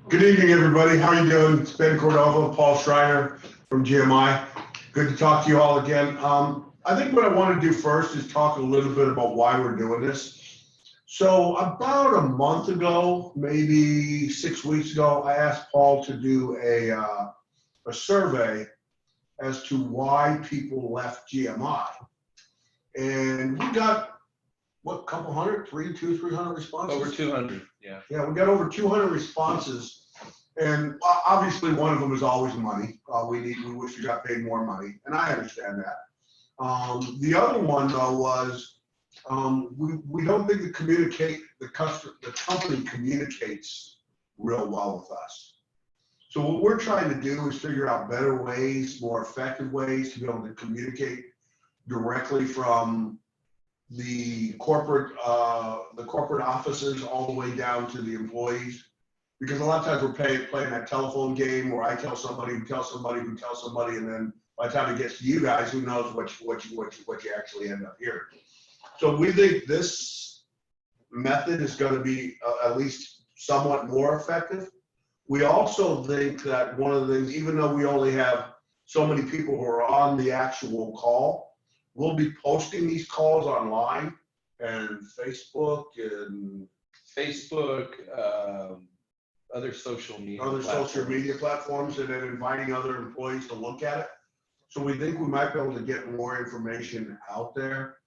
Good evening, everybody. How are you doing? It's Ben Cordova, Paul Schreiner from GMI. Good to talk to you all again. I think what I want to do first is talk a little bit about why we're doing this. So about a month ago, maybe 6 weeks ago, I asked Paul to do a survey as to why people left GMI. And we got, what, couple hundred, 300 responses? Over 200, yeah. Yeah, we got over 200 responses. And obviously one of them is always money. We wish we got paid more money, and I understand that. The other one though was we don't think the company communicates real well with us. So what we're trying to do is figure out better ways, more effective ways to be able to communicate directly from the corporate offices all the way down to the employees. Because a lot of times we're playing that telephone game where I tell somebody who tells somebody who tells somebody, and then by the time it gets to you guys, who knows what you actually end up hearing. So we think this method is going to be at least somewhat more effective. We also think that one of the things, even though we only have so many people who are on the actual call, we'll be posting these calls online and Facebook, other social media platforms, and then inviting other employees to look at it. So we think we might be able to get more information out there.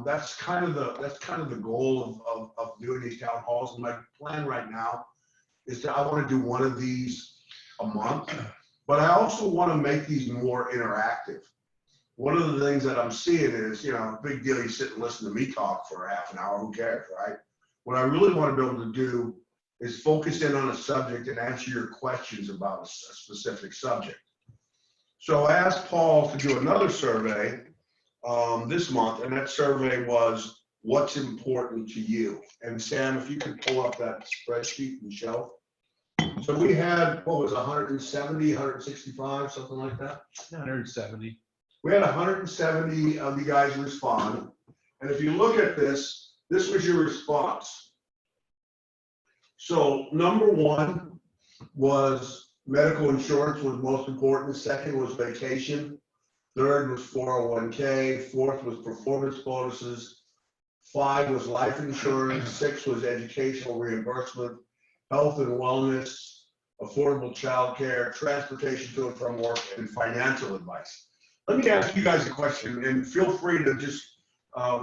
That's kind of the goal of doing these town halls. And my plan right now is that I want to do one of these a month, but I also want to make these more interactive. One of the things that I'm seeing is, big deal, you sit and listen to me talk for half an hour, who cares, right? What I really want to be able to do is focus in on a subject and answer your questions about a specific subject. So I asked Paul to do another survey this month, and that survey was, what's important to you? And Sam, if you could pull up that spreadsheet and show. So we had, what was 170, 165, something like that? 170. We had 170 of you guys respond. And if you look at this, this was your response. So number one was medical insurance was most important. Second was vacation. Third was 401k. Fourth was performance bonuses. 5 was life insurance. 6 was educational reimbursement, health and wellness, affordable childcare, transportation to and from work, and financial advice. Let me ask you guys a question, and feel free to just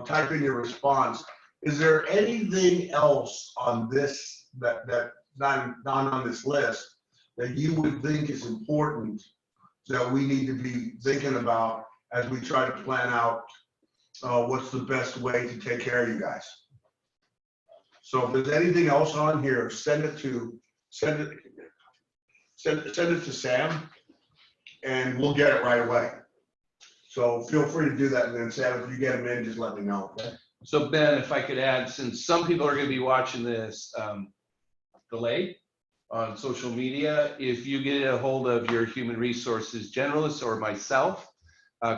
type in your response. Is there anything else on this that not on this list that you would think is important that we need to be thinking about as we try to plan out what's the best way to take care of you guys? So if there's anything else on here, send it to Sam, and we'll get it right away. So feel free to do that, and then Sam, if you get them in, just let me know. Okay? So Ben, if I could add, since some people are going to be watching this delayed on social media, if you get a hold of your human resources generalist or myself,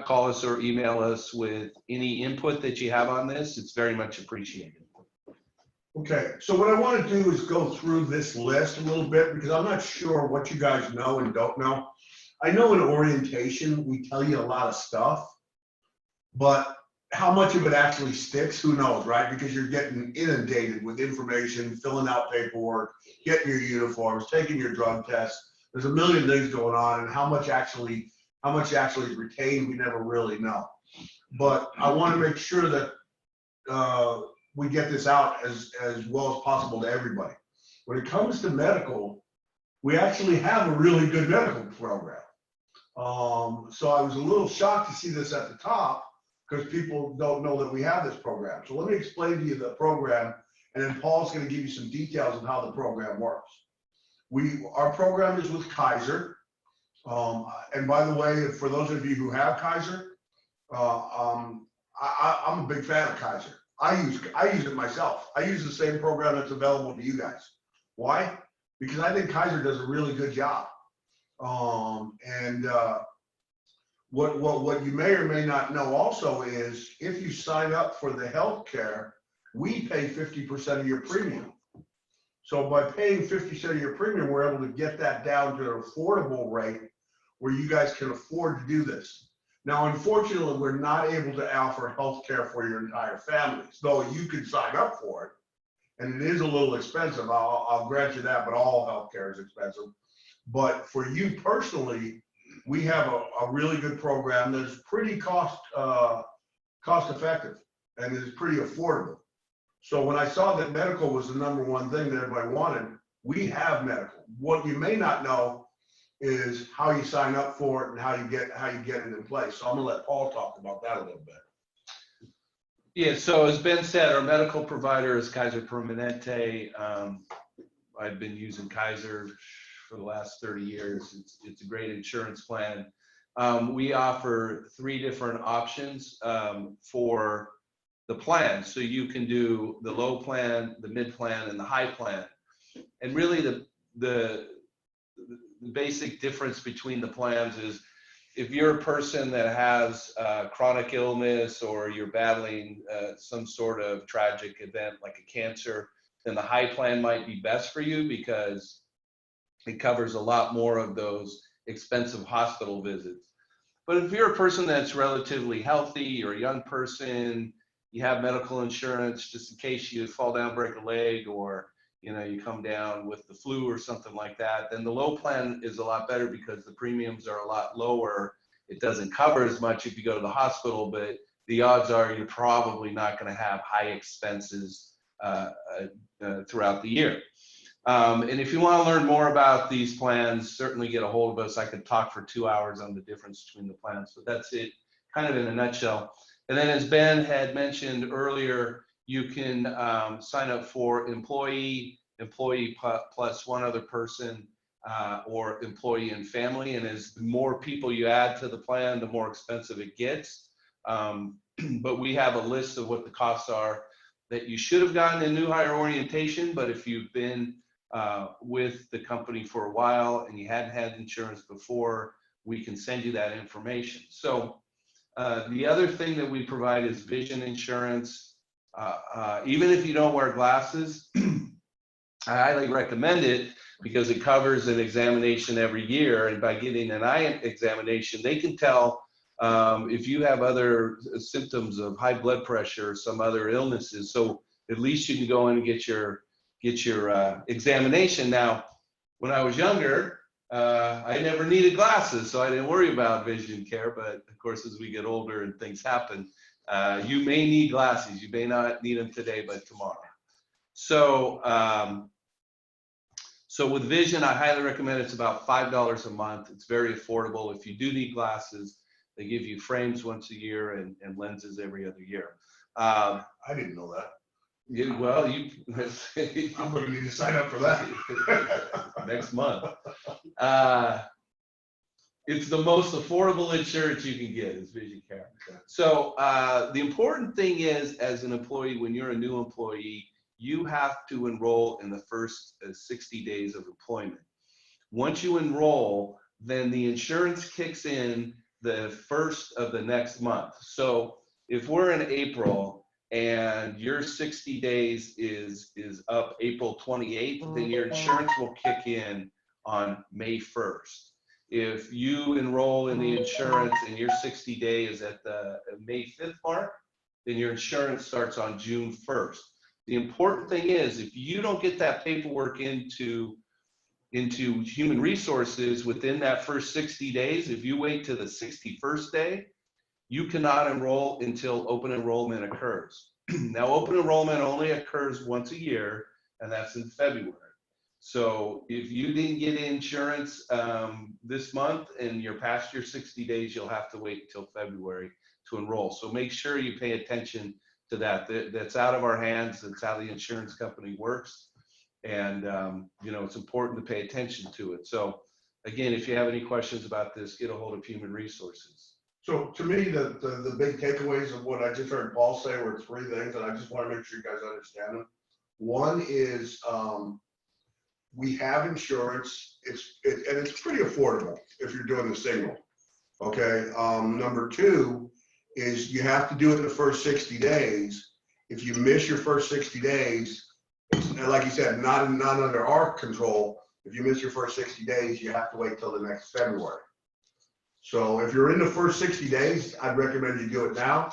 call us or email us with any input that you have on this. It's very much appreciated. Okay, so what I want to do is go through this list a little bit, because I'm not sure what you guys know and don't know. I know in orientation, we tell you a lot of stuff, but how much of it actually sticks, who knows, right? Because you're getting inundated with information, filling out paperwork, getting your uniforms, taking your drug tests. There's a million things going on, and how much actually is retained, we never really know. But I want to make sure that we get this out as well as possible to everybody. When it comes to medical, we actually have a really good medical program. So I was a little shocked to see this at the top, because people don't know that we have this program. So let me explain to you the program, and then Paul's going to give you some details on how the program works. Our program is with Kaiser. And by the way, for those of you who have Kaiser, I'm a big fan of Kaiser. I use it myself. I use the same program that's available to you guys. Why? Because I think Kaiser does a really good job. What you may or may not know also is, if you sign up for the health care, we pay 50% of your premium. So by paying 50% of your premium, we're able to get that down to an affordable rate where you guys can afford to do this. Now, unfortunately, we're not able to offer health care for your entire families, though you can sign up for it. And it is a little expensive, I'll grant you that, but all healthcare is expensive. But for you personally, we have a really good program that's pretty cost effective and is pretty affordable. So when I saw that medical was the #1 thing that everybody wanted, we have medical. What you may not know is how you sign up for it and how you get it in place. So I'm gonna let Paul talk about that a little bit. Yeah, so as Ben said, our medical provider is Kaiser Permanente. I've been using Kaiser for the last 30 years. It's a great insurance plan. We offer 3 different options for the plan. So you can do the low plan, the mid plan, and the high plan. And really the basic difference between the plans is if you're a person that has chronic illness or you're battling some sort of tragic event like a cancer, then the high plan might be best for you because it covers a lot more of those expensive hospital visits. But if you're a person that's relatively healthy, you're a young person, you have medical insurance just in case you fall down, break a leg, or you come down with the flu or something like that, then the low plan is a lot better because the premiums are a lot lower. It doesn't cover as much if you go to the hospital, but the odds are you're probably not going to have high expenses throughout the year. And if you want to learn more about these plans, certainly get a hold of us. I could talk for 2 hours on the difference between the plans, but that's it kind of in a nutshell. And then as Ben had mentioned earlier, you can sign up for employee plus one other person, or employee and family. And as more people you add to the plan, the more expensive it gets. But we have a list of what the costs are that you should have gotten in new hire orientation. But if you've been with the company for a while and you hadn't had insurance before, we can send you that information. So the other thing that we provide is vision insurance. Even if you don't wear glasses, I highly recommend it because it covers an examination every year. And by getting an eye examination, they can tell if you have other symptoms of high blood pressure or some other illnesses. So at least you can go in and get your examination. Now, when I was younger, I never needed glasses, so I didn't worry about vision care. But of course, as we get older and things happen, you may need glasses. You may not need them today, but tomorrow. So, so with vision, I highly recommend it's about $5 a month. It's very affordable. If you do need glasses, they give you frames once a year and lenses every other year. I didn't know that. Well, I'm going to need to sign up for that next month. It's the most affordable insurance you can get is vision care. Okay. So the important thing is, as an employee, when you're a new employee, you have to enroll in the first 60 days of employment. Once you enroll, then the insurance kicks in the first of the next month. So if we're in April and your 60 days is up April 28th, then your insurance will kick in on May 1st. If you enroll in the insurance and your 60 days at the May 5th mark, then your insurance starts on June 1st. The important thing is, if you don't get that paperwork into human resources within that first 60 days, if you wait to the 61st day, you cannot enroll until open enrollment occurs. Now, open enrollment only occurs once a year, and that's in February. So if you didn't get insurance this month and you're past your 60 days, you'll have to wait until February to enroll. So make sure you pay attention to that. That's out of our hands. That's how the insurance company works. And, it's important to pay attention to it. So again, if you have any questions about this, get a hold of human resources. So to me, the big takeaways of what I just heard Paul say were 3 things, and I just want to make sure you guys understand them. One is we have insurance. It's pretty affordable if you're doing the single. Okay. Number 2 is you have to do it in the first 60 days. If you miss your first 60 days, It's, like you said, not under our control. If you miss your first 60 days, you have to wait till the next February. So if you're in the first 60 days, I'd recommend you do it now.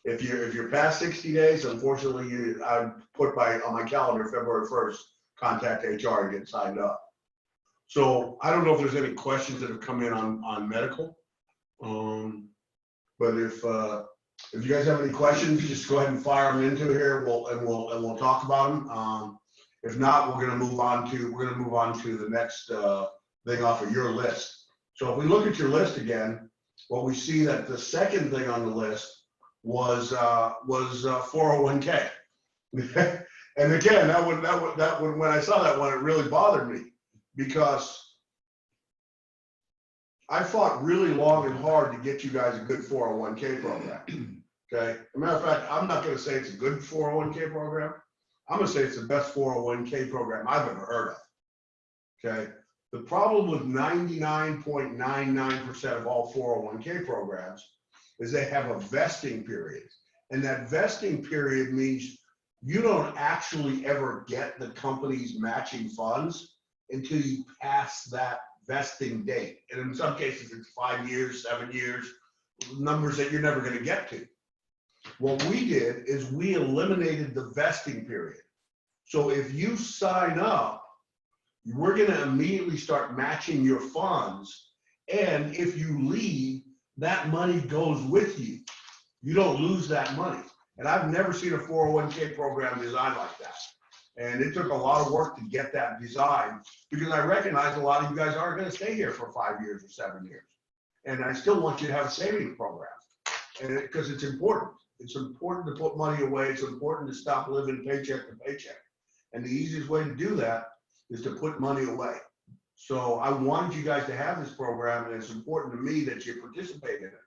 If you're past 60 days, unfortunately, I'd put on my calendar February 1st, contact HR and get signed up. So I don't know if there's any questions that have come in on medical. But if you guys have any questions, just go ahead and fire them into here. We'll talk about them. If not, we're gonna move on to the next thing off of your list. So if we look at your list again, what we see that the second thing on the list was 401k. And again, that one, when I saw that one, it really bothered me because I fought really long and hard to get you guys a good 401k program. Okay. As a matter of fact, I'm not going to say it's a good 401k program. I'm going to say it's the best 401k program I've ever heard of. Okay. The problem with 99.99% of all 401k programs is they have a vesting period. And that vesting period means you don't actually ever get the company's matching funds until you pass that vesting date. And in some cases, it's 5 years, 7 years, numbers that you're never going to get to. What we did is we eliminated the vesting period. So if you sign up, we're going to immediately start matching your funds. And if you leave, that money goes with you. You don't lose that money. And I've never seen a 401k program designed like that. And it took a lot of work to get that designed because I recognize a lot of you guys aren't going to stay here for 5 years or 7 years. And I still want you to have a savings program. And because it's important. It's important to put money away. It's important to stop living paycheck to paycheck. And the easiest way to do that is to put money away. So I wanted you guys to have this program, and it's important to me that you participate in it.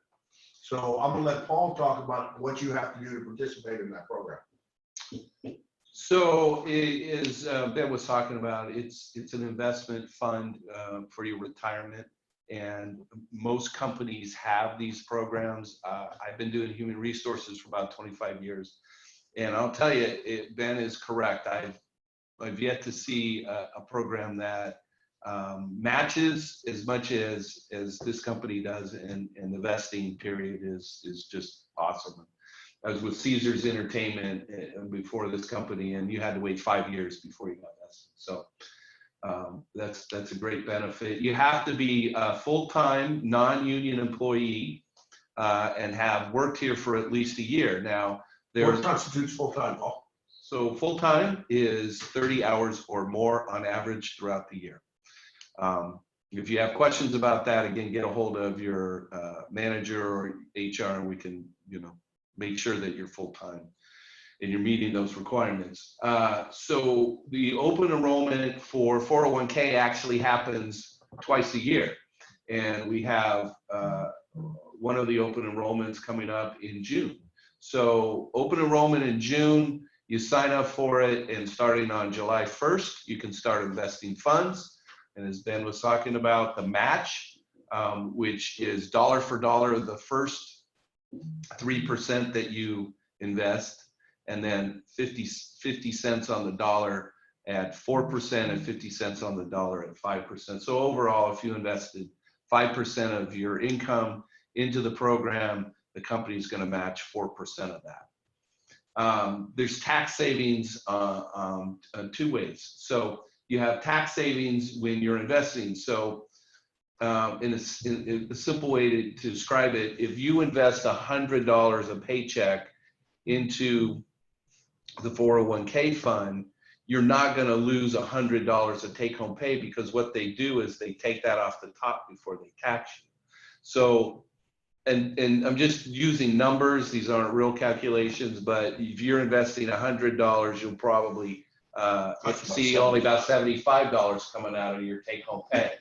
So I'm gonna let Paul talk about what you have to do to participate in that program. So as Ben was talking about, it's an investment fund for your retirement, and most companies have these programs. I've been doing human resources for about 25 years, and I'll tell you, Ben is correct. I've yet to see a program that matches as much as this company does, and the vesting period is just awesome. I was with Caesars Entertainment before this company, and you had to wait 5 years before you got vested. So that's a great benefit. You have to be a full-time, non-union employee and have worked here for at least a year. Now, what constitutes full-time, Paul? So full-time is 30 hours or more on average throughout the year. If you have questions about that, again, get a hold of your manager or HR, and we can, make sure that you're full-time and you're meeting those requirements. So the open enrollment for 401k actually happens twice a year. And we have one of the open enrollments coming up in June. So open enrollment in June, you sign up for it, and starting on July 1st, you can start investing funds. And as Ben was talking about, the match, which is dollar for dollar the first 3% that you invest, and then 50 cents on the dollar at 4% and 50 cents on the dollar at 5%. So overall, if you invested 5% of your income into the program, the company is going to match 4% of that. There's tax savings two ways. So you have tax savings when you're investing. So in a simple way to describe it, if you invest $100 a paycheck into the 401k fund, you're not going to lose $100 of take-home pay, because what they do is they take that off the top before they tax you. So, and I'm just using numbers, these aren't real calculations, but if you're investing $100, you'll probably see only about $75 coming out of your take-home pay.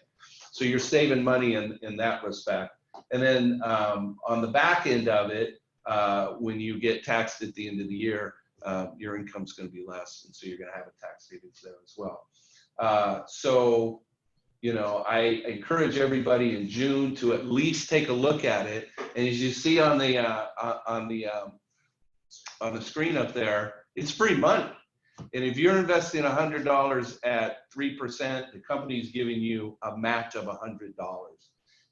So you're saving money in that respect. And then on the back end of it, when you get taxed at the end of the year, your income's going to be less, and so you're going to have a tax savings there as well. So, I encourage everybody in June to at least take a look at it. And as you see on the screen up there, it's free money. And if you're investing $100 at 3%, the company's giving you a match of $100.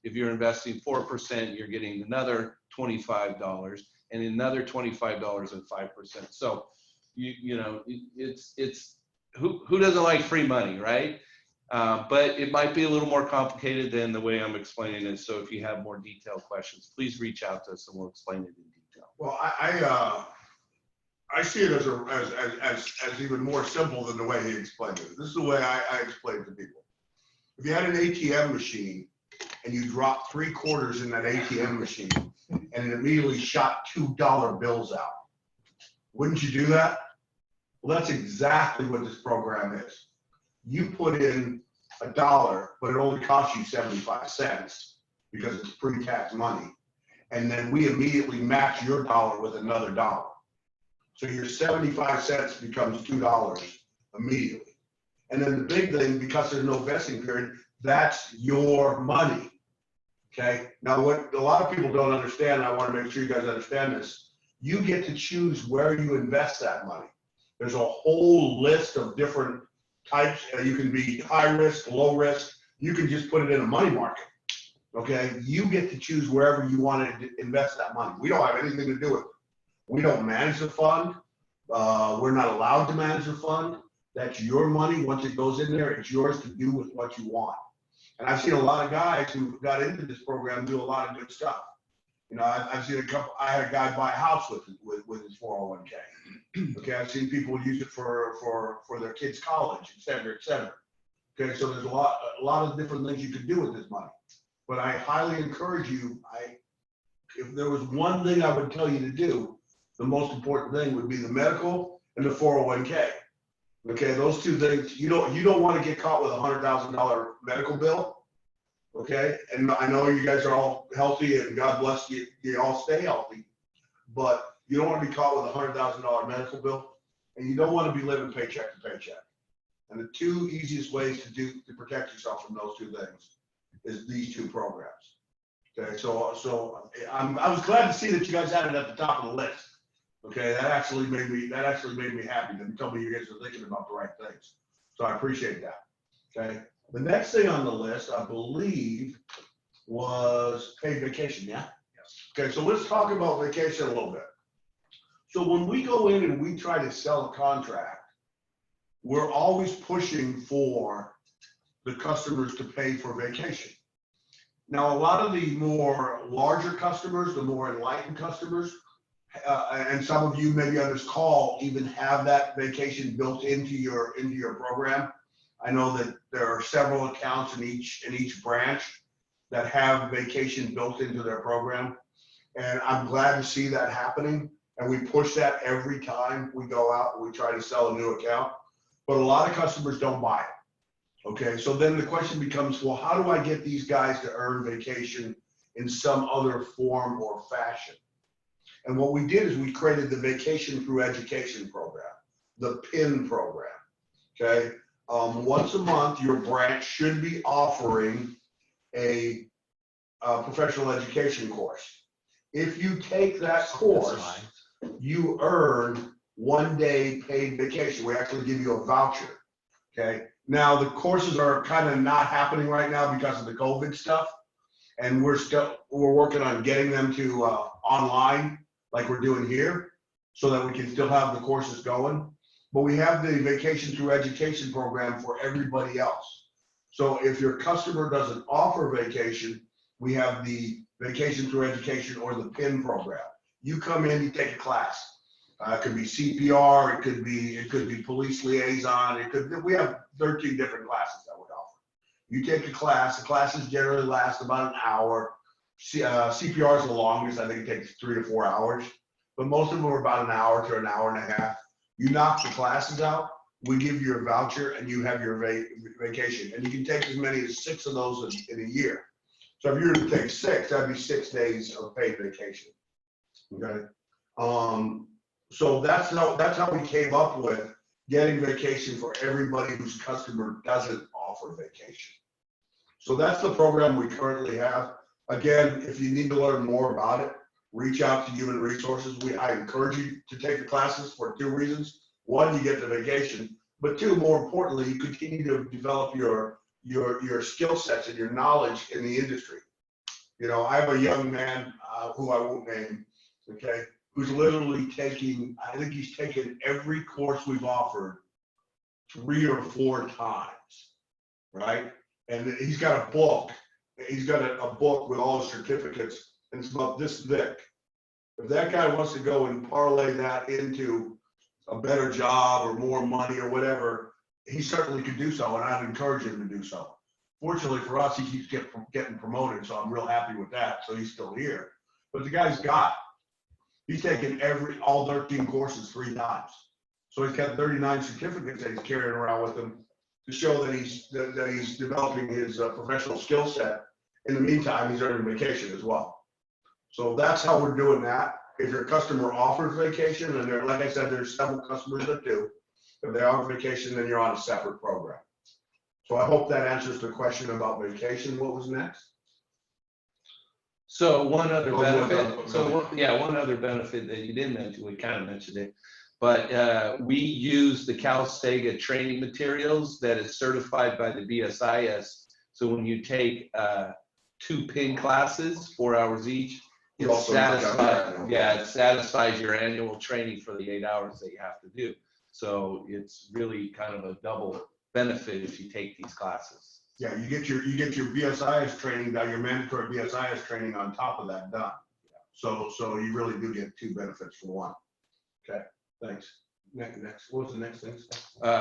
If you're investing 4%, you're getting another $25 and another $25 at 5%. So you know, it's who doesn't like free money, right? But it might be a little more complicated than the way I'm explaining it. So if you have more detailed questions, please reach out to us and we'll explain it in detail. Well, I see it as even more simple than the way he explained it. This is the way I explain it to people. If you had an ATM machine and you dropped 3 quarters in that ATM machine and it immediately shot $2 bills out, wouldn't you do that? Well, that's exactly what this program is. You put in $1, but it only costs you 75 cents because it's pre-tax money. And then we immediately match your dollar with another dollar. So your 75 cents becomes $2 immediately. And then the big thing, because there's no vesting period, that's your money. Okay. Now, what a lot of people don't understand, and I want to make sure you guys understand this, you get to choose where you invest that money. There's a whole list of different types. You can be high risk, low risk. You can just put it in a money market. Okay. You get to choose wherever you want to invest that money. We don't have anything to do with it. We don't manage the fund. We're not allowed to manage the fund. That's your money. Once it goes in there, it's yours to do with what you want. And I've seen a lot of guys who got into this program do a lot of good stuff. You know, I've seen a couple. I had a guy buy a house with his 401k. Okay, I've seen people use it for their kids' college, et cetera, et cetera. Okay, so there's a lot of different things you can do with this money. But I highly encourage you. If there was one thing I would tell you to do, the most important thing would be the medical and the 401k. Okay, those two things. You don't want to get caught with a $100,000 medical bill. Okay, and I know you guys are all healthy and God bless you. You all stay healthy, but you don't want to be caught with a $100,000 medical bill, and you don't want to be living paycheck to paycheck. And the two easiest ways to protect yourself from those two things is these two programs. Okay, so I was glad to see that you guys had it at the top of the list. Okay, that actually made me happy. That told me you guys are thinking about the right things. So I appreciate that. Okay, the next thing on the list, I believe, was paid vacation. Yeah. Yes. Okay, so let's talk about vacation a little bit. So when we go in and we try to sell a contract, we're always pushing for the customers to pay for vacation. Now, a lot of the more larger customers, the more enlightened customers, and some of you maybe on this call even have that vacation built into your program. I know that there are several accounts in each branch that have vacation built into their program, and I'm glad to see that happening. And we push that every time we go out and we try to sell a new account. But a lot of customers don't buy it. Okay, so then the question becomes, well, how do I get these guys to earn vacation in some other form or fashion? And what we did is we created the Vacation Through Education program, the PIN program. Okay, once a month, your branch should be offering a professional education course. If you take that course, you earn 1 day paid vacation. We actually give you a voucher. Okay. Now the courses are kind of not happening right now because of the COVID stuff, and we're working on getting them to online like we're doing here, so that we can still have the courses going. But we have the Vacation Through Education program for everybody else. So if your customer doesn't offer vacation, we have the Vacation Through Education or the PIN program. You come in, you take a class. It could be CPR, it could be police liaison, we have 13 different classes that we offer. You take a class, the classes generally last about an hour. CPR is the longest, I think it takes 3 to 4 hours, but most of them are about an hour to an hour and a half. You knock the classes out, we give you a voucher and you have your vacation. And you can take as many as 6 of those in a year. So if you were to take 6, that'd be 6 days of paid vacation. Okay. So that's how we came up with getting vacation for everybody whose customer doesn't offer vacation. So that's the program we currently have. Again, if you need to learn more about it, reach out to Human Resources. I encourage you to take the classes for 2 reasons. One, you get the vacation, but two, more importantly, you continue to develop your skill sets and your knowledge in the industry. You know, I have a young man who I won't name, okay, who's literally taking, I think he's taken every course we've offered 3 or 4 times, right? And he's got a book. He's got a book with all the certificates, and it's about this thick. If that guy wants to go and parlay that into a better job or more money or whatever, he certainly could do so, and I'd encourage him to do so. Fortunately for us, he keeps getting promoted, so I'm real happy with that. So he's still here. But the guy's he's taken all 13 courses 3 times. So he's got 39 certificates that he's carrying around with him to show that he's developing his professional skill set. In the meantime, he's earning vacation as well. So that's how we're doing that. If your customer offers vacation, and there, like I said, there's several customers that do. If they offer vacation, then you're on a separate program. So I hope that answers the question about vacation. What was next? So one other benefit, benefit. one other benefit that you didn't mention, we kind of mentioned it, but we use the Cal Stega training materials that is certified by the BSIS. So when you take 2 PIN classes, 4 hours each, it satisfies your annual training for the 8 hours that you have to do. So it's really kind of a double benefit if you take these classes. Yeah, you get your BSIS training done, your mandatory BSIS training on top of that done. So you really do get 2 benefits for one. Okay, thanks. Next, what was the next thing?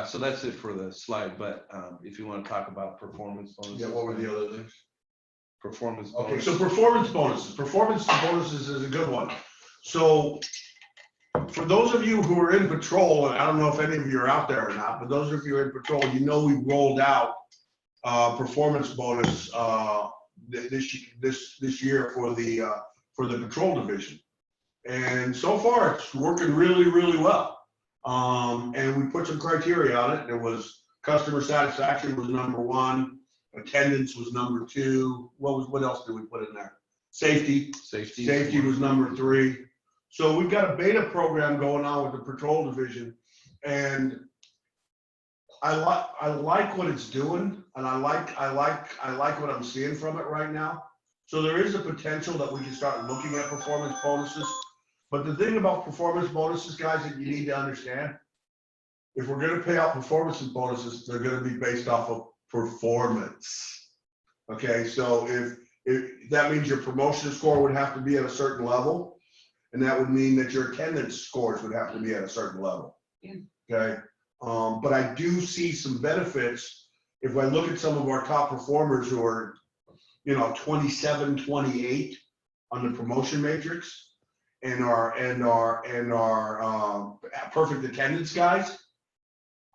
So that's it for the slide, but if you want to talk about performance bonuses. Yeah, what were the other things? Performance Okay, bonuses. so performance bonuses. Performance bonuses is a good one. So for those of you who are in patrol, and I don't know if any of you are out there or not, but those of you who are in patrol, you know we rolled out performance bonus this year for the patrol division, and so far it's working really, really well. And we put some criteria on it. There was customer satisfaction was number 1. Attendance was number 2. What else did we put in there? Safety was number 3. So we've got a beta program going on with the patrol division, and I like what it's doing, and I like what I'm seeing from it right now. So there is a potential that we can start looking at performance bonuses. But the thing about performance bonuses, guys, that you need to understand, if we're going to pay out performance bonuses, they're going to be based off of performance. Okay, so if that means your promotion score would have to be at a certain level, and that would mean that your attendance scores would have to be at a certain level. Okay, but I do see some benefits if I look at some of our top performers who are, 27, 28 on the promotion matrix, and our perfect attendance guys.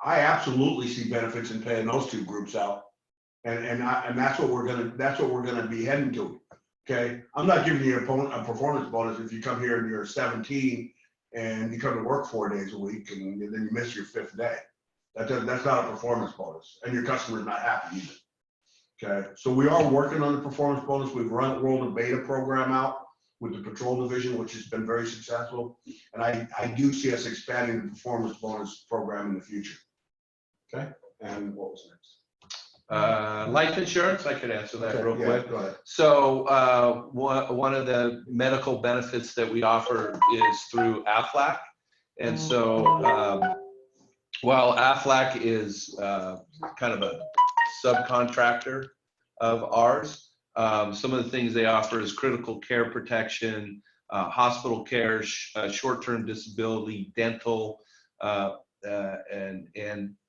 I absolutely see benefits in paying those 2 groups out, and that's what we're gonna be heading to. Okay, I'm not giving you a performance bonus if you come here and you're 17 and you come to work 4 days a week and then you miss your 5th day. That's not a performance bonus, and your customer's not happy either. Okay, so we are working on the performance bonus. We've rolled a beta program out with the patrol division, which has been very successful, and I do see us expanding the performance bonus program in the future. Okay, and what was next? Life insurance, I could answer that real quick. Go ahead. So one of the medical benefits that we offer is through AFLAC. And so while AFLAC is kind of a subcontractor of ours, some of the things they offer is critical care protection, hospital care, short-term disability, dental,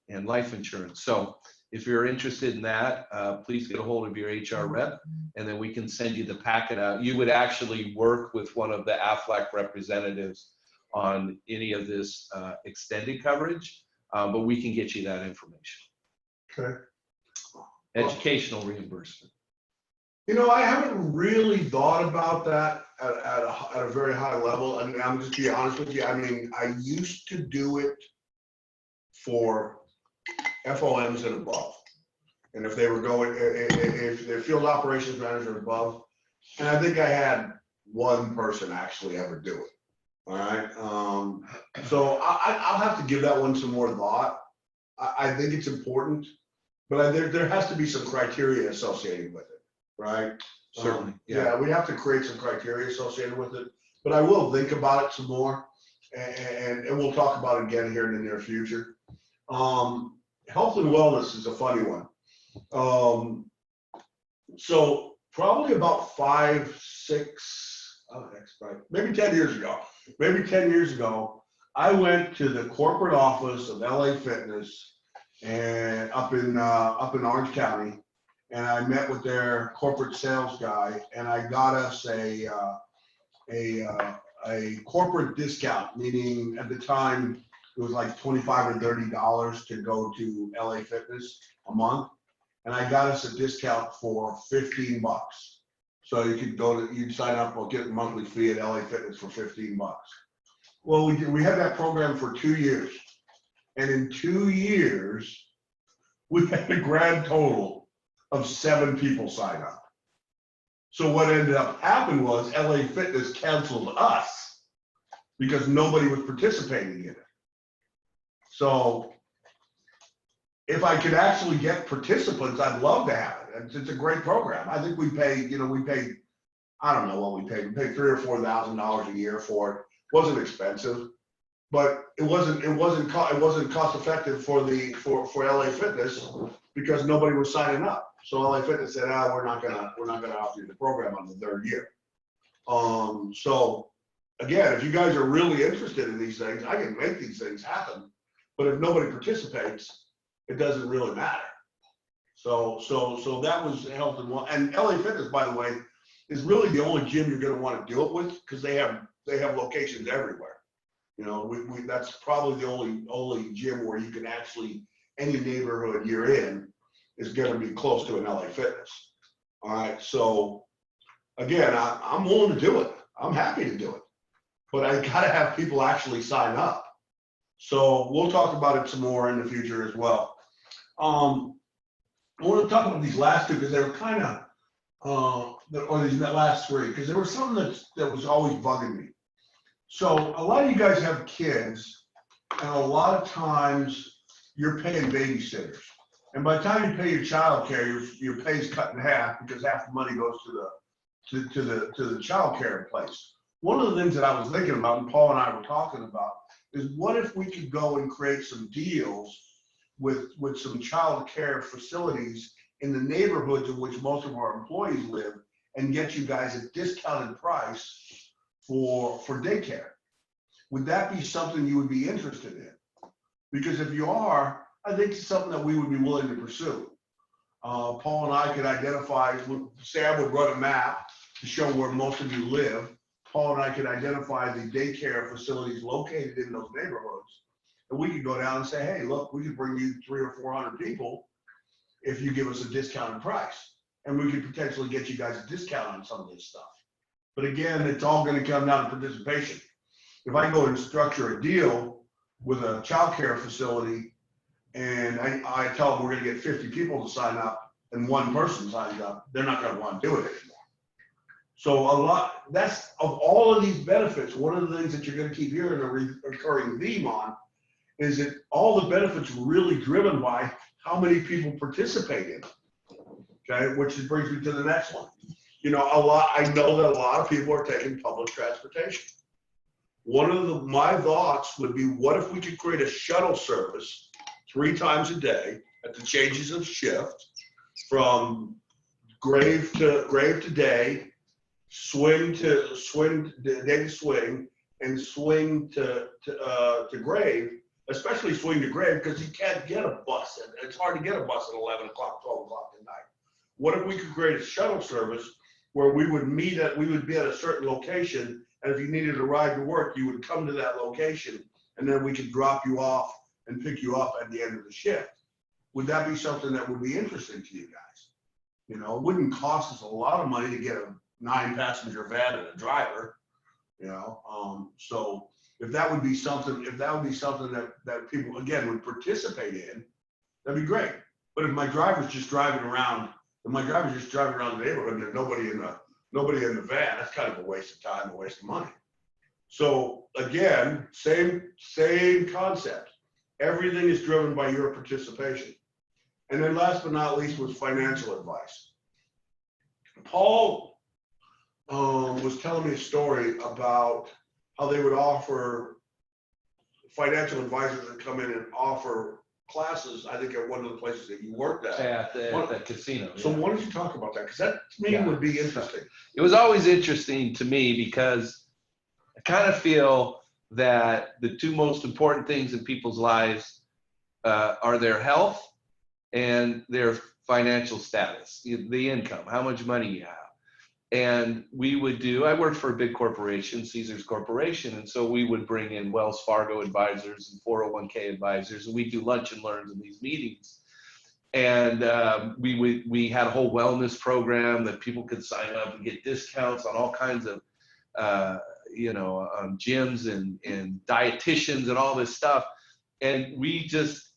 and life insurance. So if you're interested in that, please get a hold of your HR rep, and then we can send you the packet out. You would actually work with one of the AFLAC representatives on any of this extended coverage, but we can get you that information. Okay. Educational reimbursement. I haven't really thought about that at a very high level. I mean, I'm just being honest with you. I mean, I used to do it for FOMs and above, and if they were going, if their field operations manager above, and I think I had one person actually ever do it. All right. So I'll have to give that one some more thought. I think it's important, but there has to be some criteria associated with it, right? Certainly, Yeah, we have to create some criteria associated with it, but I will think about it some more, and we'll talk about it again here in the near future. Health and wellness is a funny one. So probably about 5, 6, oh, that's right, maybe 10 years ago, I went to the corporate office of LA Fitness and up in Orange County, and I met with their corporate sales guy, and I got us a corporate discount, meaning at the time it was like $25 or $30 to go to LA Fitness a month, and I got us a discount for $15. So you could you'd sign up, or get a monthly fee at LA Fitness for $15. Well, we had that program for 2 years, and in 2 years we had a grand total of 7 people sign up. So what ended up happening was LA Fitness canceled us because nobody was participating in it. So if I could actually get participants, I'd love to have it. It's a great program. I think we paid, I don't know what we paid. We paid $3,000 or $4,000 a year for it. It wasn't expensive, but it wasn't cost effective for LA Fitness because nobody was signing up. So LA Fitness said, we're not gonna offer you the program on the 3rd year. So again, if you guys are really interested in these things, I can make these things happen. But if nobody participates, it doesn't really matter. So that was health and wellness. And LA Fitness, by the way, is really the only gym you're going to want to do it with, because they have locations everywhere. That's probably the only gym where you can actually, any neighborhood you're in is going to be close to an LA Fitness. All right. So again, I'm willing to do it. I'm happy to do it, but I got to have people actually sign up. So we'll talk about it some more in the future as well. I want to talk about these last 2 because they were kind of, or these last 3, because there was something that was always bugging me. So a lot of you guys have kids, and a lot of times you're paying babysitters. And by the time you pay your child care, your pay is cut in half because half the money goes to the child care place. One of the things that I was thinking about, and Paul and I were talking about, is what if we could go and create some deals with some child care facilities in the neighborhoods in which most of our employees live, and get you guys a discounted price for daycare. Would that be something you would be interested in? Because if you are, I think it's something that we would be willing to pursue. Paul and I could identify, Sam would run a map to show where most of you live. Paul and I could identify the daycare facilities located in those neighborhoods. And we could go down and say, hey, look, we could bring you 300 or 400 people if you give us a discounted price. And we could potentially get you guys a discount on some of this stuff. But again, it's all going to come down to participation. If I go and structure a deal with a child care facility and I tell them we're going to get 50 people to sign up and 1 person signs up, they're not going to want to do it anymore. So that's of all of these benefits, one of the things that you're going to keep hearing a recurring theme on is that all the benefits are really driven by how many people participate in it. Okay, which brings me to the next one. I know that a lot of people are taking public transportation. One of my thoughts would be, what if we could create a shuttle service 3 times a day at the changes of shift, from grave to day, swing to swing, and swing to grave, especially swing to grave, because you can't get a bus. It's hard to get a bus at 11 o'clock, 12 o'clock at night. What if we could create a shuttle service where we would be at a certain location, and if you needed a ride to work, you would come to that location, and then we could drop you off and pick you up at the end of the shift? Would that be something that would be interesting to you guys? It wouldn't cost us a lot of money to get a 9-passenger van and a driver. So if that would be something that people again would participate in, that'd be great. But if my driver's just driving around the neighborhood and there's nobody in the van, that's kind of a waste of time, a waste of money. So again, same concept. Everything is driven by your participation. And then last but not least was financial advice. Paul was telling me a story about how they would offer financial advisors that come in and offer classes, I think at one of the places that you worked at. At the casino. So Yeah. why don't you talk about that? Because that to me would be interesting. It was always interesting to me because I kind of feel that the two most important things in people's lives are their health and their financial status, the income, how much money you have. And I worked for a big corporation, Caesars Corporation, and so we would bring in Wells Fargo advisors and 401k advisors, and we do lunch and learns in these meetings. And we had a whole wellness program that people could sign up and get discounts on all kinds of gyms and dietitians and all this stuff. And we just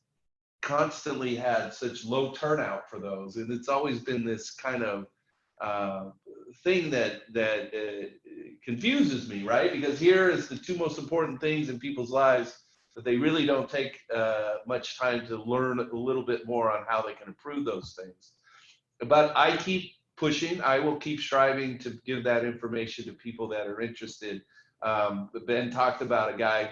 constantly had such low turnout for those. And it's always been this kind of thing that confuses me, right? Because here is the two most important things in people's lives that they really don't take much time to learn a little bit more on how they can improve those things. But I keep pushing. I will keep striving to give that information to people that are interested. Ben talked about a guy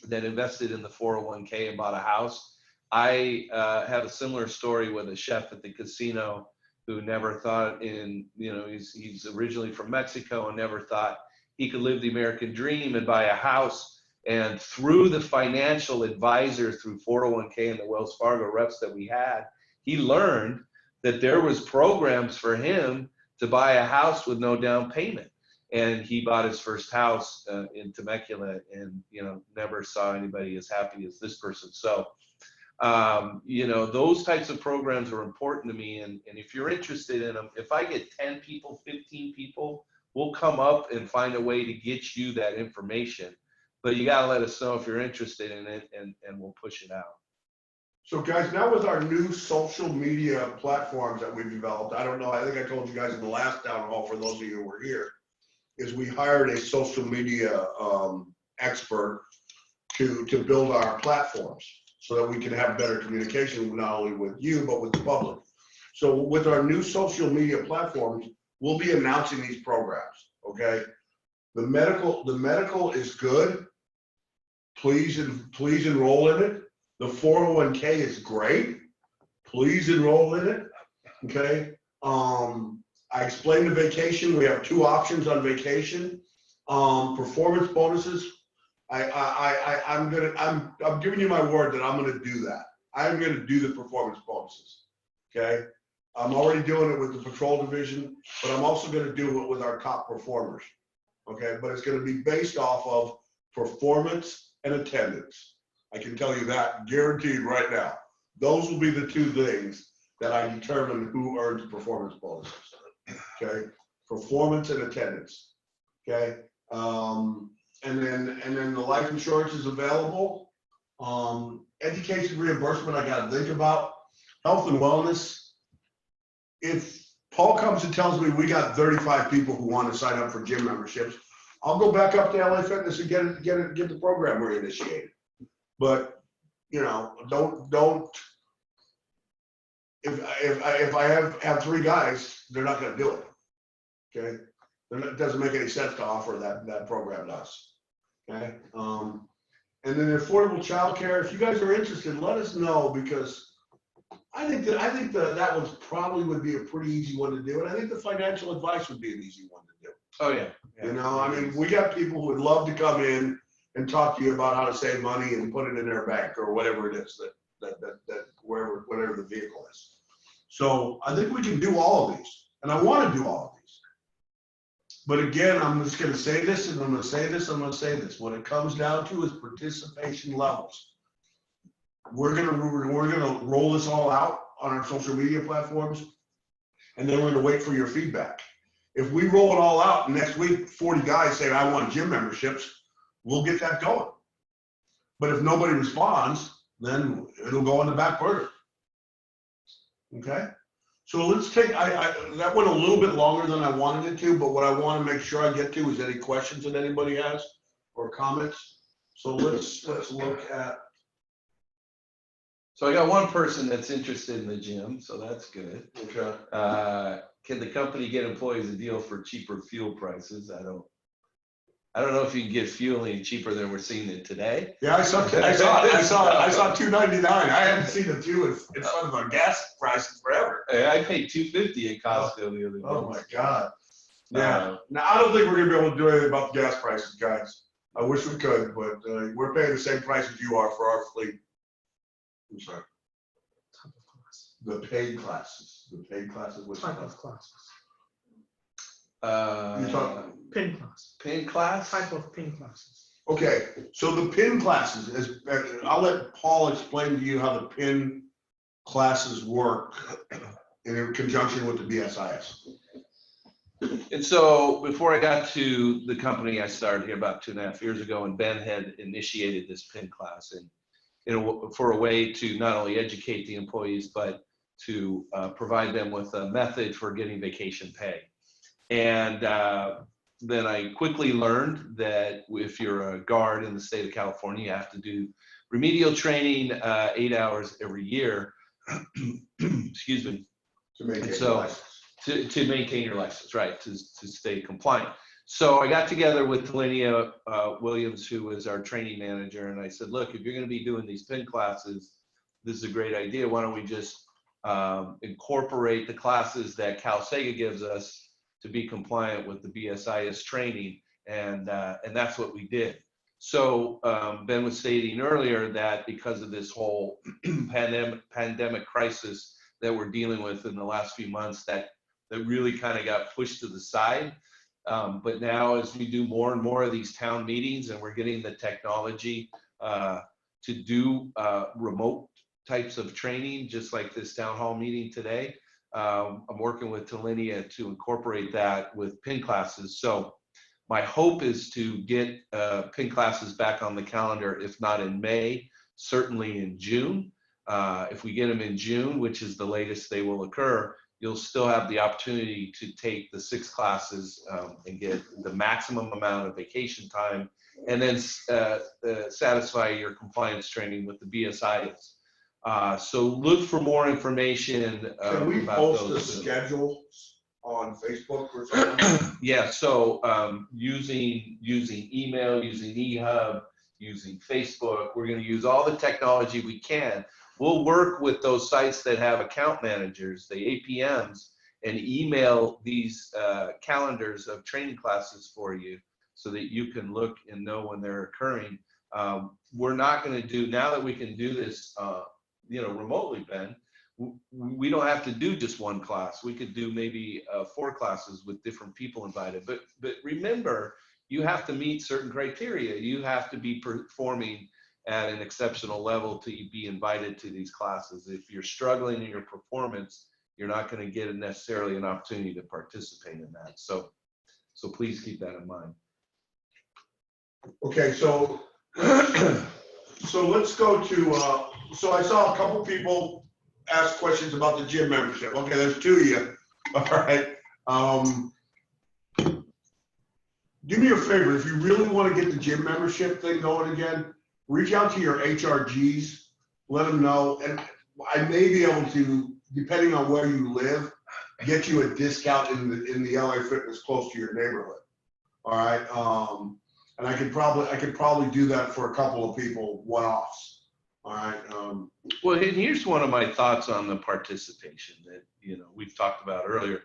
that invested in the 401k and bought a house. I have a similar story with a chef at the casino who never thought he's originally from Mexico and never thought he could live the American dream and buy a house. And through the financial advisor, through 401k and the Wells Fargo reps that we had, he learned that there was programs for him to buy a house with no down payment. And he bought his first house in Temecula and, never saw anybody as happy as this person. So, those types of programs are important to me. And if you're interested in them, if I get 10 people, 15 people, we'll come up and find a way to get you that information. But you got to let us know if you're interested in it, and we'll push it out. So guys, now with our new social media platforms that we've developed, I don't know, I think I told you guys in the last town hall, for those of you who were here, is we hired a social media expert to build our platforms so that we can have better communication, not only with you, but with the public. So with our new social media platforms, we'll be announcing these programs, okay? The medical is good. Please enroll in it. The 401k is great. Please enroll in it, okay? I explained the vacation. We have two options on vacation. Performance bonuses. I'm giving you my word that I'm going to do that. I'm going to do the performance bonuses. Okay. I'm already doing it with the patrol division, but I'm also going to do it with our top performers. Okay. But it's going to be based off of performance and attendance. I can tell you that guaranteed right now. Those will be the two things that I determine who earns performance bonuses. Okay. Performance and attendance. Okay. And then the life insurance is available. Education reimbursement, I got to think about. Health and wellness. If Paul comes and tells me we got 35 people who want to sign up for gym memberships, I'll go back up to LA Fitness and get the program reinitiated. But don't. If I have three guys, they're not going to do it. Okay, it doesn't make any sense to offer that program to us. Okay, and then affordable childcare. If you guys are interested, let us know, because I think that was probably would be a pretty easy one to do, and I think the financial advice would be an easy one to do. Oh yeah. I mean, we got people who would love to come in and talk to you about how to save money and put it in their bank or whatever it is that whatever the vehicle is. So I think we can do all of these, and I want to do all of these. But again, I'm just going to say this, and I'm going to say this, I'm going to say this. What it comes down to is participation levels. We're going to roll this all out on our social media platforms, and then we're going to wait for your feedback. If we roll it all out next week, 40 guys say, I want gym memberships, we'll get that going. But if nobody responds, then it'll go on the back burner. Okay? So let's take, that went a little bit longer than I wanted it to, but what I want to make sure I get to is any questions that anybody has. or comments? So let's look at. So I got one person that's interested in the gym, so that's good. Okay. Can the company get employees a deal for cheaper fuel prices? I don't know if you can get fuel any cheaper than we're seeing it today. Yeah, I saw $2.99. I haven't seen the two in front of our gas prices forever. I paid $2.50 at Costco the other day. Oh my God. Yeah. Now I don't think we're gonna be able to do anything about the gas prices, guys. I wish we could, but we're paying the same price as you are for our fleet. I'm sorry. Type of class. The paid classes. The paid classes. What's Type of classes. You're talking. Pin class. Pin class? Type of pin classes. Okay, so the PIN classes is, I'll let Paul explain to you how the PIN classes work in conjunction with the BSIS. And so before I got to the company, I started here about 2.5 years ago, and Ben had initiated this PIN class, and for a way to not only educate the employees, but to provide them with a method for getting vacation pay. And then I quickly learned that if you're a guard in the state of California, you have to do remedial training 8 hours every year. Excuse me. To maintain And so, your license. To maintain your license, right, to stay compliant. So I got together with Talenia Williams, who was our training manager, and I said, look, if you're going to be doing these PIN classes, this is a great idea. Why don't we just incorporate the classes that Cal Sega gives us to be compliant with the BSIS training, and that's what we did. So Ben was stating earlier that because of this whole pandemic crisis that we're dealing with in the last few months, that really kind of got pushed to the side. But now as we do more and more of these town meetings, and we're getting the technology to do remote types of training, just like this town hall meeting today, I'm working with Talenia to incorporate that with PIN classes. So my hope is to get PIN classes back on the calendar, if not in May, certainly in June. If we get them in June, which is the latest they will occur, you'll still have the opportunity to take the 6 classes and get the maximum amount of vacation time, and then satisfy your compliance training with the BSIS. So look for more information. Can we about post the those schedule on Facebook or something? Yeah, so using email, using eHub, using Facebook, we're going to use all the technology we can. We'll work with those sites that have account managers, the APMs, and email these calendars of training classes for you so that you can look and know when they're occurring. We're not going to do, now that we can do this remotely, Ben, we don't have to do just one class. We could do maybe 4 classes with different people invited. But remember, you have to meet certain criteria. You have to be performing at an exceptional level to be invited to these classes. If you're struggling in your performance, you're not going to get necessarily an opportunity to participate in that. So please keep that in mind. Okay, so let's go to, so I saw a couple people ask questions about the gym membership. Okay, there's 2 of you. All right. Do me a favor, if you really want to get the gym membership thing going again, reach out to your HRGs, let them know, and I may be able to, depending on where you live, get you a discount in the LA Fitness close to your neighborhood. All right, and I could probably do that for a couple of people, one-offs. All right. Well, and here's one of my thoughts on the participation that we've talked about earlier.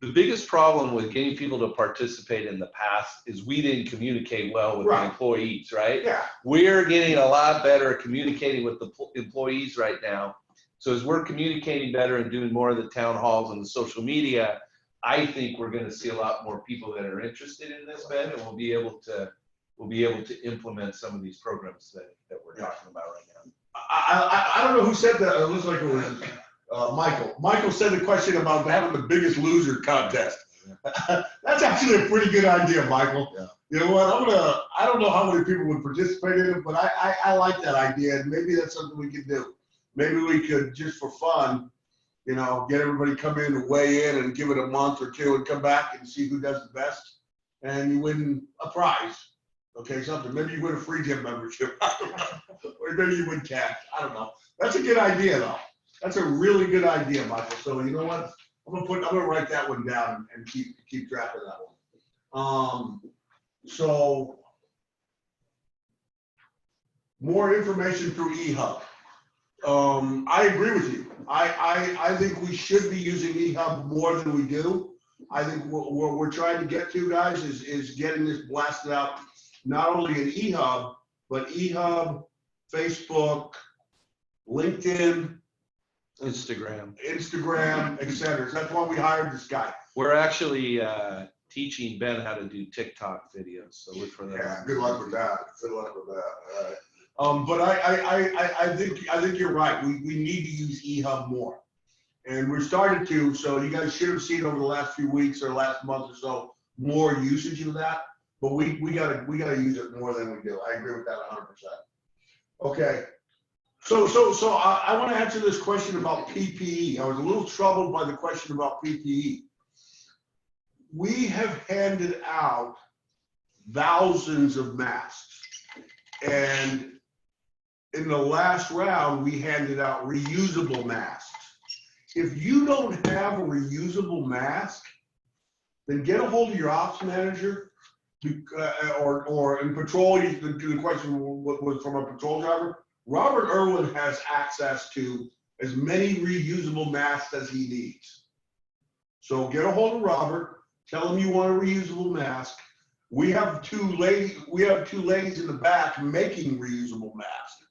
The biggest problem with getting people to participate in the past is we didn't communicate well with the employees, right? Yeah. We're getting a lot better at communicating with the employees right now. So as we're communicating better and doing more of the town halls and the social media, I think we're going to see a lot more people that are interested in this, Ben, and we'll be able to implement some of these programs that we're talking about right now. I don't know who said that. It looks like it was Michael. Michael said the question about having the biggest loser contest. That's actually a pretty good idea, Michael. Yeah. You know what? I don't know how many people would participate in it, but I like that idea, and maybe that's something we could do. Maybe we could, just for fun, get everybody come in and weigh in and give it a month or 2 and come back and see who does the best, and you win a prize. Okay, something, maybe you win a free gym membership, or maybe you win cash, I don't know. That's a good idea though. That's a really good idea, Michael. So you know what? I'm gonna write that one down and keep track of that one. So more information through eHub. I agree with you. I think we should be using eHub more than we do. I think what we're trying to get to, guys, is getting this blasted out, not only in eHub, but eHub, Facebook, LinkedIn, Instagram. et cetera. So that's why we hired this guy. We're actually teaching Ben how to do TikTok videos, so look for that. Yeah, good luck with that. Good luck with that. All right. But I think you're right. We need to use eHub more, and we're starting to. So you guys should have seen over the last few weeks or last month or so more usage of that. But we gotta use it more than we do. I agree with that 100%. Okay. So I want to answer this question about PPE. I was a little troubled by the question about PPE. We have handed out thousands of masks, and in the last round, we handed out reusable masks. If you don't have a reusable mask, then get a hold of your ops manager, or in patrol. The question was from a patrol driver. Robert Irwin has access to as many reusable masks as he needs. So get a hold of Robert, tell him you want a reusable mask. We have two ladies in the back making reusable masks.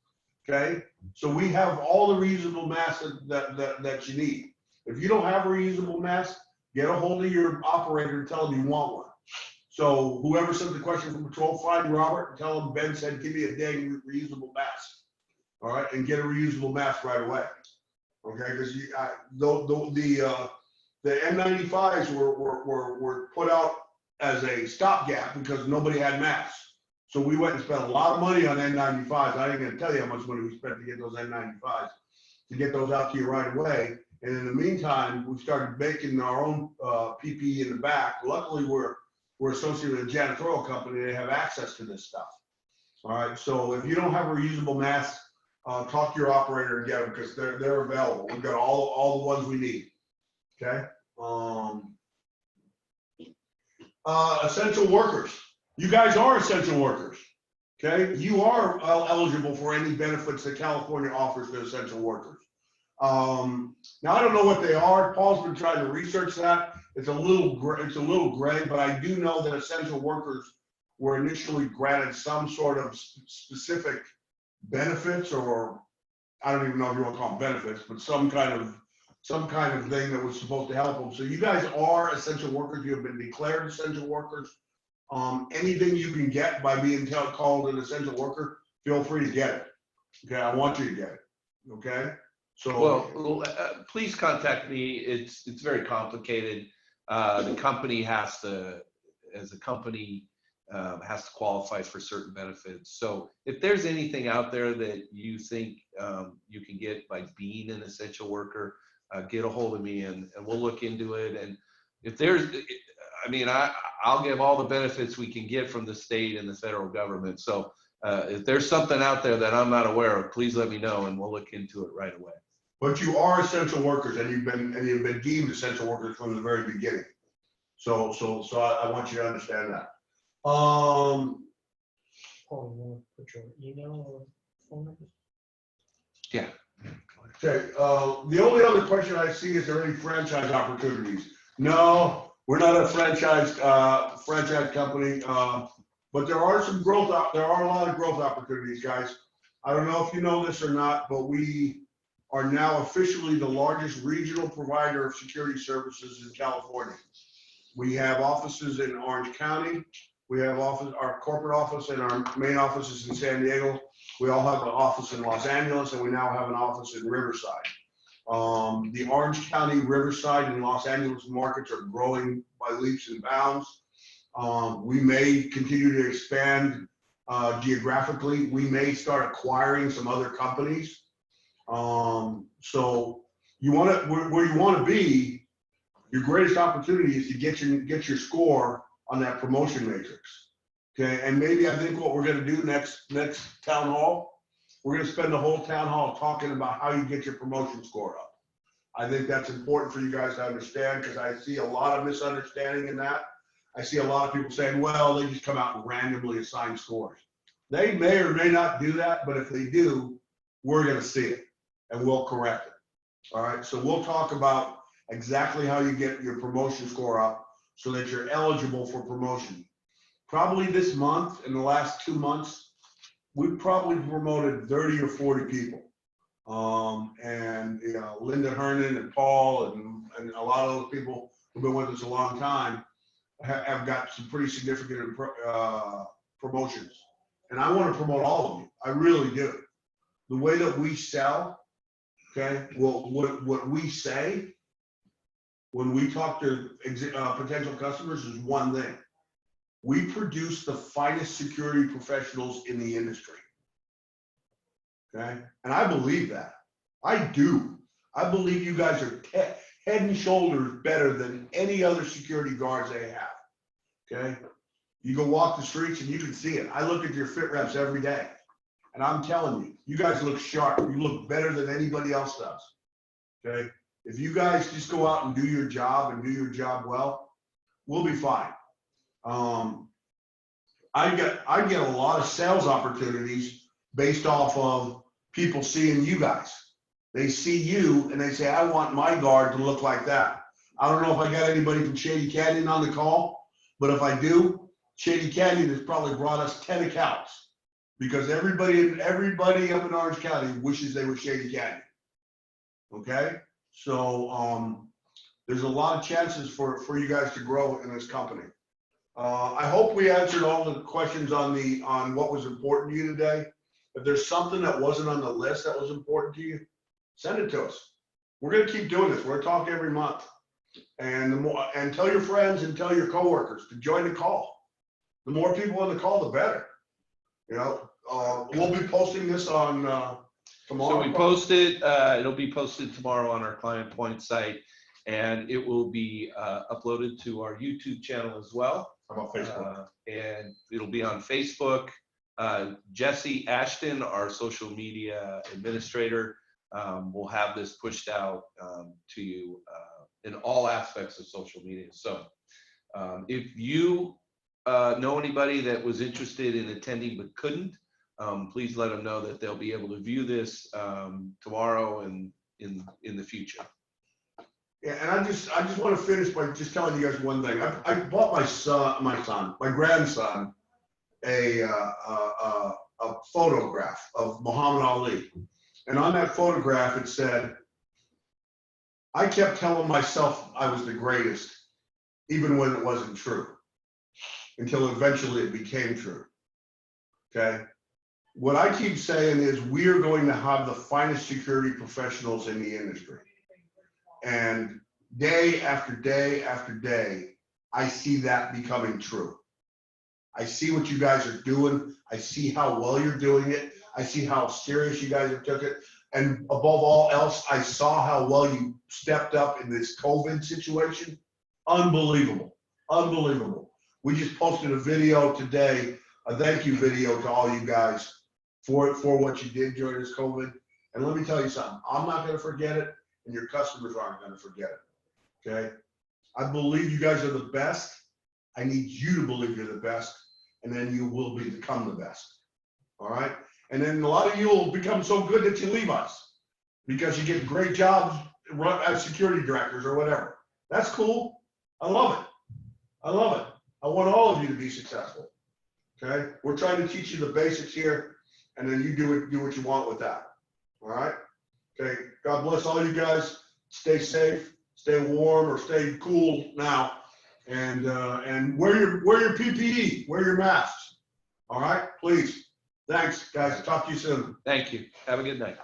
Okay? So we have all the reusable masks that you need. If you don't have a reusable mask, get a hold of your operator and tell him you want one. So whoever sent the question from patrol, find Robert and tell him Ben said, give me a dang reusable mask. All right, and get a reusable mask right away. Okay, because the N95s were put out as a stopgap because nobody had masks. So we went and spent a lot of money on N95s. I ain't gonna tell you how much money we spent to get those N95s, to get those out to you right away. And in the meantime, we started making our own PPE in the back. Luckily, we're associated with a janitorial company. They have access to this stuff. All right, so if you don't have a reusable mask, talk to your operator and get them because they're available. We've got all the ones we need. Okay. Essential workers. You guys are essential workers. Okay. You are eligible for any benefits that California offers to essential workers. Now I don't know what they are. Paul's been trying to research that. It's a little gray, but I do know that essential workers were initially granted some sort of specific benefits, or I don't even know if you want to call them benefits, but some kind of thing that was supposed to help them. So you guys are essential workers. You have been declared essential workers. Anything you can get by being called an essential worker, feel free to get it. Okay, I want you to get it. Okay. So well, please contact me. It's very complicated. The company has to, as a company, has to qualify for certain benefits. So if there's anything out there that you think you can get by being an essential worker, get a hold of me and we'll look into it. And if there's, I mean, I'll give all the benefits we can get from the state and the federal government. So if there's something out there that I'm not aware of, please let me know and we'll look into it right away. But you are essential workers, and you've been deemed essential workers from the very beginning. So I want you to understand that. Paul, you want to put your email or phone number? Yeah. Okay. The only other question I see is there any franchise opportunities? No, we're not a franchise company, but there are some growth. There are a lot of growth opportunities, guys. I don't know if you know this or not, but we are now officially the largest regional provider of security services in California. We have offices in Orange County. We have our corporate office and our main office is in San Diego. We all have an office in Los Angeles, and we now have an office in Riverside. The Orange County, Riverside, and Los Angeles markets are growing by leaps and bounds. We may continue to expand geographically. We may start acquiring some other companies. So you want to, where you want to be, your greatest opportunity is to get your score on that promotion matrix. Okay, and maybe I think what we're gonna do next town hall, we're gonna spend the whole town hall talking about how you get your promotion score up. I think that's important for you guys to understand, because I see a lot of misunderstanding in that. I see a lot of people saying, well, they just come out and randomly assign scores. They may or may not do that, but if they do, we're gonna see it and we'll correct it. All right, so we'll talk about exactly how you get your promotion score up so that you're eligible for promotion. Probably this month, in the last 2 months, we've probably promoted 30 or 40 people. And you know, Linda Hernan and Paul and a lot of those people who've been with us a long time have got some pretty significant promotions. And I want to promote all of you. I really do. The way that we sell, okay, well, what we say when we talk to potential customers is one thing. We produce the finest security professionals in the industry. Okay, and I believe that. I do. I believe you guys are head and shoulders better than any other security guards they have. Okay, you go walk the streets and you can see it. I look at your fit reps every day, and I'm telling you, you guys look sharp. You look better than anybody else does. Okay, if you guys just go out and do your job and do your job well, we'll be fine. I get a lot of sales opportunities based off of people seeing you guys. They see you and they say, I want my guard to look like that. I don't know if I got anybody from Shady Canyon on the call, but if I do, Shady Canyon has probably brought us 10 accounts because everybody up in Orange County wishes they were Shady Canyon. Okay, so there's a lot of chances for you guys to grow in this company. I hope we answered all the questions on what was important to you today. If there's something that wasn't on the list that was important to you, send it to us. We're going to keep doing this. We're going to talk every month, and tell your friends and tell your coworkers to join the call. The more people on the call, the better. You know, we'll be posting this on tomorrow. So we posted. It'll be posted tomorrow on our Client Point site, and it will be uploaded to our YouTube channel as well. How about Facebook? And it'll be on Facebook. Jesse Ashton, our social media administrator, will have this pushed out to you in all aspects of social media. So if you know anybody that was interested in attending but couldn't, please let them know that they'll be able to view this tomorrow and in the future. Yeah, and I just want to finish by just telling you guys one thing. I bought my grandson, a photograph of Muhammad Ali, and on that photograph it said, "I kept telling myself I was the greatest, even when it wasn't true, until eventually it became true." Okay. What I keep saying is we are going to have the finest security professionals in the industry. And day after day after day, I see that becoming true. I see what you guys are doing. I see how well you're doing it. I see how serious you guys have took it. And above all else, I saw how well you stepped up in this COVID situation. Unbelievable, unbelievable. We just posted a video today, a thank you video to all you guys for what you did during this COVID. And let me tell you something, I'm not gonna forget it, and your customers aren't gonna forget it, okay? I believe you guys are the best. I need you to believe you're the best, and then you will become the best, all right? And then a lot of you will become so good that you leave us because you get great jobs as security directors or whatever. That's cool. I love it. I love it. I want all of you to be successful, okay? We're trying to teach you the basics here, and then you do what you want with that, all right? Okay, God bless all you guys. Stay safe, stay warm, or stay cool now, and wear your PPE, wear your masks. All right, please. Thanks, guys. Talk to you soon. Thank you. Have a good night.